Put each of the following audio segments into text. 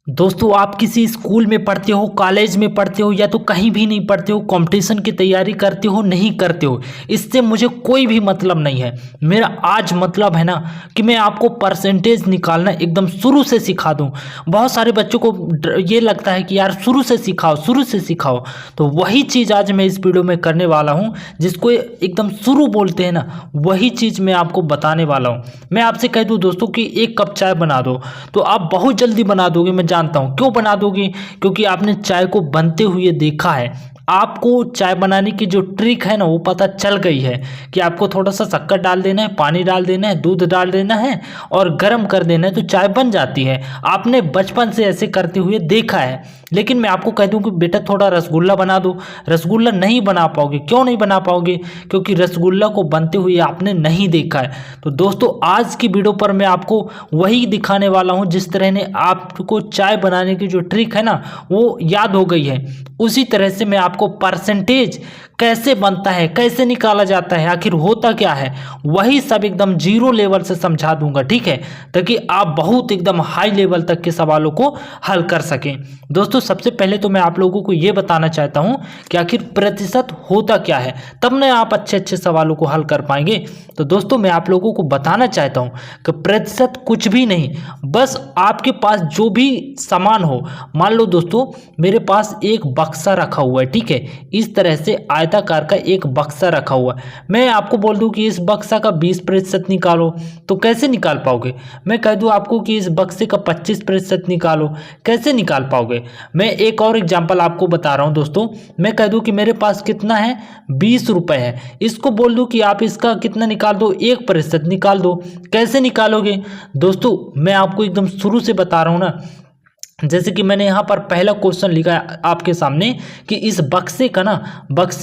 दोस्तों, आप किसी स्कूल में पढ़ते हो, कॉलेज में पढ़ते हो या तो कहीं भी नहीं पढ़ते हो, कंपटीशन की तैयारी करते हो नहीं करते हो, इससे मुझे कोई भी मतलब नहीं है। मेरा आज मतलब है ना कि मैं आपको परसेंटेज निकालना एकदम शुरू से सिखा दूं। बहुत सारे बच्चों को ये लगता है कि यार शुरू से सिखाओ, शुरू से सिखाओ। तो वही चीज़ आज मैं इस वीडियो में करने वाला हूँ, जिसको एकदम शुरू बोलते हैं ना, वही चीज़ मैं आपको बताने वाला हूँ। मैं आपसे कह दूँ दोस्तों कि एक कप चाय बना दो तो आप बहुत जल्दी बना दोगे। मैं जानता हूं क्यों बना दोगे, क्योंकि आपने चाय को बनते हुए देखा है। आपको चाय बनाने की जो ट्रिक है ना वो पता चल गई है कि आपको थोड़ा सा शक्कर डाल देना है, पानी डाल देना है, दूध डाल देना है और गर्म कर देना है तो चाय बन जाती है। आपने बचपन से ऐसे करते हुए देखा है। लेकिन मैं आपको कह दूं कि बेटा थोड़ा रसगुल्ला बना दो। रसगुल्ला नहीं बना पाओगे। क्यों नहीं बना पाओगे? क्योंकि रसगुल्ला को बनते हुए आपने नहीं देखा है। तो दोस्तों, आज की वीडियो पर मैं आपको वही दिखाने वाला हूं जिस तरह ने आपको चाय बनाने की जो ट्रिक है ना वो याद हो गई है, उसी तरह से मैं आपको परसेंटेज कैसे बनता है, कैसे निकाला जाता है, आखिर होता क्या है, वही सब एकदम जीरो लेवल से समझा दूंगा। ठीक है, ताकि आप बहुत एकदम हाई लेवल तक के सवालों को हल कर सकें। दोस्तों, सबसे पहले तो मैं आप लोगों को ये बताना चाहता हूं कि आखिर प्रतिशत होता क्या है, तब ना आप अच्छे अच्छे सवालों को हल कर पाएंगे। तो दोस्तों, मैं आप लोगों को बताना चाहता हूं कि प्रतिशत कुछ भी नहीं, बस आपके पास जो भी सामान हो। मान लो दोस्तों, मेरे पास एक बक्सा रखा हुआ है। ठीक है, इस तरह से आयताकार का एक बक्सा रखा हुआ है। मैं आपको बोल दूं कि इस बक्सा का 20% निकालो, तो कैसे निकाल पाओगे? मैं कह दूं आपको कि इस बक्से का 25% निकालो, कैसे निकाल पाओगे? मैं एक और एग्जांपल आपको बता रहा हूं दोस्तों। मैं कह दूं कि मेरे पास कितना है, 20 रुपए है। इसको बोल दूं कि आप इसका कितना निकाल दो, 1% निकाल दो। कैसे निकालोगे? दोस्तों, मैं आपको एकदम शुरू से बता रहा हूं ना। जैसे कि मैंने यहाँ पर पहला क्वेश्चन लिखा है आपके सामने कि इस बक्से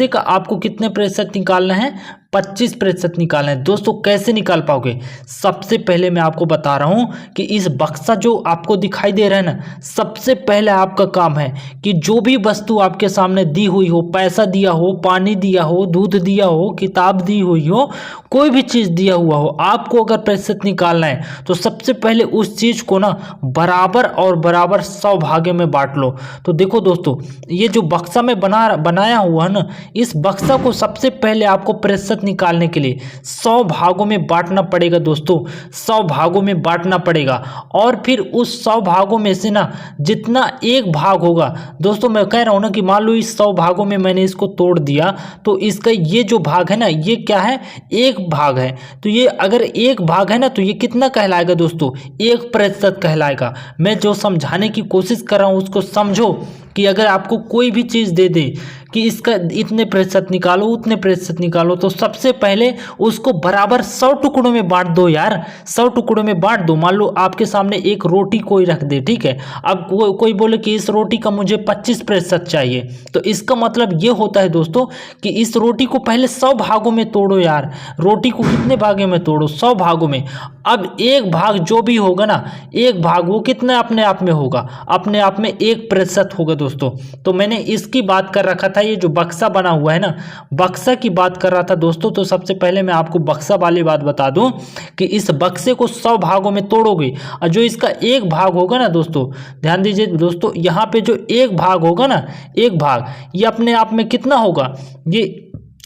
का आपको कितने प्रतिशत निकालना है, 25% निकालना है। दोस्तों, कैसे निकाल पाओगे? सबसे पहले मैं आपको बता रहा हूं कि इस बक्सा जो आपको दिखाई दे रहा है ना, सबसे पहले आपका काम है कि जो भी वस्तु आपके सामने दी हुई हो, पैसा दिया हो, पानी दिया हो, दूध दिया हो, किताब दी हुई हो, कोई भी चीज दिया हुआ हो, आपको अगर प्रतिशत निकालना है तो सबसे पहले उस चीज को ना बराबर और बराबर 100 भागे में बांट लो। तो देखो दोस्तों, ये जो बक्सा में बनाया हुआ है ना, इस बक्सा को सबसे पहले आपको प्रतिशत निकालने के लिए 100 भागों में बांटना पड़ेगा। दोस्तों, 100 भागों में बांटना पड़ेगा और फिर उस 100 भागों में से ना जितना एक भाग होगा, दोस्तों मैं कह रहा हूं ना कि मान लो इस 100 भागों में मैंने इसको तोड़ दिया तो इसका ये जो भाग है ना, ये क्या है, एक भाग है। तो ये अगर एक भाग है ना तो ये कितना कहलाएगा दोस्तों, 1% कहलाएगा। मैं जो समझाने की कोशिश कर रहा हूं उसको समझो कि अगर आपको कोई भी चीज़ दे दे कि इसका इतने प्रतिशत निकालो, उतने प्रतिशत निकालो, तो सबसे पहले उसको बराबर 100 टुकड़ों में बांट दो यार, 100 टुकड़ों में बांट दो। मान लो आपके सामने एक रोटी कोई रख दे, ठीक है, अब कोई बोले कि इस रोटी का मुझे 25% चाहिए, तो इसका मतलब ये होता है दोस्तों कि इस रोटी को पहले 100 भागों में तोड़ो यार। रोटी को कितने भागों में तोड़ो, 100 भागों में। अब एक भाग जो भी होगा ना, एक भाग वो कितना अपने आप में होगा, अपने आप में 1% होगा दोस्तों। तो मैंने इसकी बात कर रखा था, ये जो बक्सा बना हुआ है ना, बक्सा की बात कर रहा था दोस्तों। तो सबसे पहले मैं आपको बक्सा वाली बात बता दूं कि इस बक्से को 100 भागों में तोड़ोगे और जो इसका एक भाग होगा ना दोस्तों, ध्यान दीजिए दोस्तों, यहाँ पे जो एक भाग होगा ना, एक भाग, ये अपने आप में कितना होगा, ये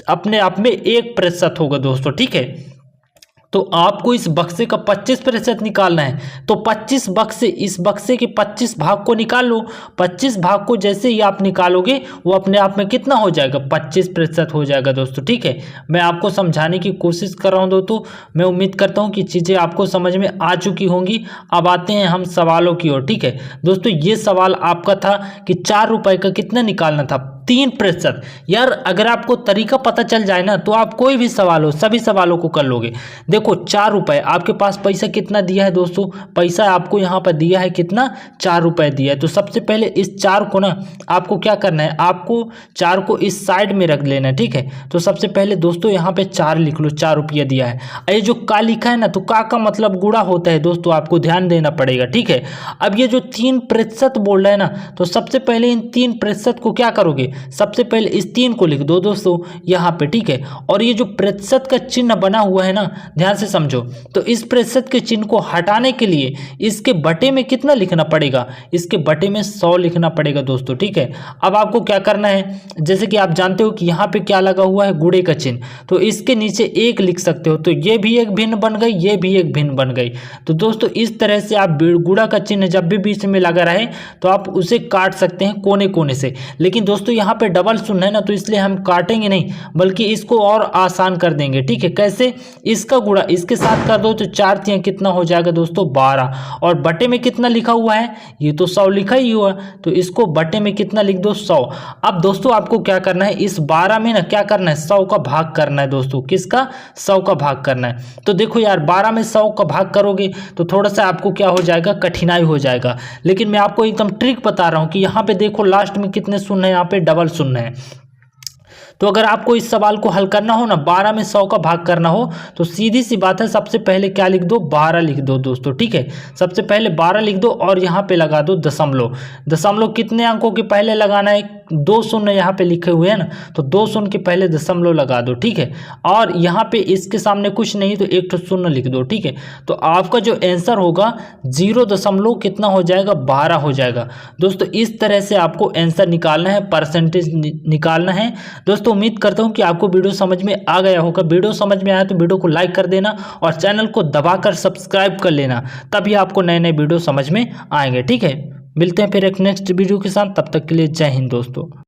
अपने आप में 1% होगा दोस्तों। ठीक है, तो आपको इस बक्से का 25% निकालना है। तो 25 बक्से, इस बक्से के 25 भाग को निकाल लो। 25 भाग को जैसे ही आप निकालोगे वो अपने आप में कितना हो जाएगा, 25% हो जाएगा दोस्तों। ठीक है, मैं आपको समझाने की कोशिश कर रहा हूं दोस्तों। मैं उम्मीद करता हूं कि चीज़ें आपको समझ में आ चुकी होंगी। अब आते हैं हम सवालों की ओर। ठीक है दोस्तों, ये सवाल आपका था कि 4 रुपए का कितना निकालना था, 3%। यार अगर आपको तरीका पता चल जाए ना तो आप कोई भी सवाल हो, सभी सवालों को कर लोगे। देखो 4 रुपए, आपके पास पैसा कितना दिया है दोस्तों, पैसा आपको यहाँ पर दिया है कितना, 4 रुपए दिया है। तो सबसे पहले इस 4 को ना आपको क्या करना है, आपको 4 को इस साइड में रख लेना है। ठीक है, तो सबसे पहले दोस्तों यहाँ पे 4 लिख लो, 4 रुपया दिया है। ये जो का लिखा है ना, तो का मतलब गुणा होता है दोस्तों, आपको ध्यान देना पड़ेगा। ठीक है, अब ये जो 3% बोल रहा है ना, तो सबसे पहले इन 3% को क्या करोगे, सबसे पहले इस 3 को लिख दो दोस्तों यहाँ पे, ठीक है। और ये जो प्रतिशत का चिन्ह बना हुआ है ना, ध्यान से समझो, तो इस प्रतिशत के चिन्ह को हटाने के लिए इसके बटे में कितना लिखना पड़ेगा, इसके बटे में 100 लिखना पड़ेगा दोस्तों, ठीक है। अब आपको क्या करना है, जैसे कि आप जानते हो कि यहाँ पे क्या लगा हुआ है, गुणे का चिन्ह, तो इसके नीचे 1 लिख सकते हो, तो ये भी एक भिन्न बन गई, ये भी एक भिन्न बन गई। तो दोस्तों इस तरह से आप गुणा का चिन्ह जब भी बीच में लगा रहे तो आप उसे काट सकते हैं कोने कोने से। लेकिन दोस्तों यहाँ पे डबल शून्य है ना, तो इसलिए हम काटेंगे नहीं, बल्कि इसको और आसान कर देंगे, ठीक है। कैसे, इसका गुणा इसके साथ कर दो तो 4 तियां कितना हो जाएगा दोस्तों 12, और बटे में कितना लिखा हुआ है, ये तो 100 लिखा ही हुआ, तो इसको बटे में कितना लिख दो 100। अब दोस्तों आपको क्या करना है, इस 12 में ना क्या करना है, 100 का भाग करना है दोस्तों, किसका, 100 का भाग करना है। तो देखो यार 12 में 100 का भाग करोगे तो थोड़ा सा आपको क्या हो जाएगा, कठिनाई हो जाएगा। लेकिन मैं आपको एकदम ट्रिक बता रहा हूं कि यहाँ पे देखो लास्ट में कितने शून्य है, यहाँ पे डबल शून्य है। तो अगर आपको इस सवाल को हल करना हो ना, 12 में 100 का भाग करना हो, तो सीधी सी बात है, सबसे पहले क्या लिख दो, 12 लिख दो दोस्तों, ठीक है। सबसे पहले 12 लिख दो और यहाँ पे लगा दो दशमलव। दशमलव कितने अंकों के पहले लगाना है, 2 शून्य यहाँ पे लिखे हुए हैं ना, तो 2 शून्य के पहले दशमलव लगा दो, ठीक है। और यहाँ पे इसके सामने कुछ नहीं तो 1 शून्य लिख दो, ठीक है। तो आपका जो आंसर होगा 0 कितना हो जाएगा, 12 हो जाएगा दोस्तों। इस तरह से आपको आंसर निकालना है, परसेंटेज निकालना है दोस्तों। उम्मीद करता हूं कि आपको वीडियो समझ में आ गया होगा। वीडियो समझ में आया तो वीडियो को लाइक कर देना और चैनल को दबाकर सब्सक्राइब कर लेना, तभी आपको नए नए वीडियो समझ में आएंगे, ठीक है। मिलते हैं फिर एक नेक्स्ट वीडियो के साथ, तब तक के लिए जय हिंद दोस्तों।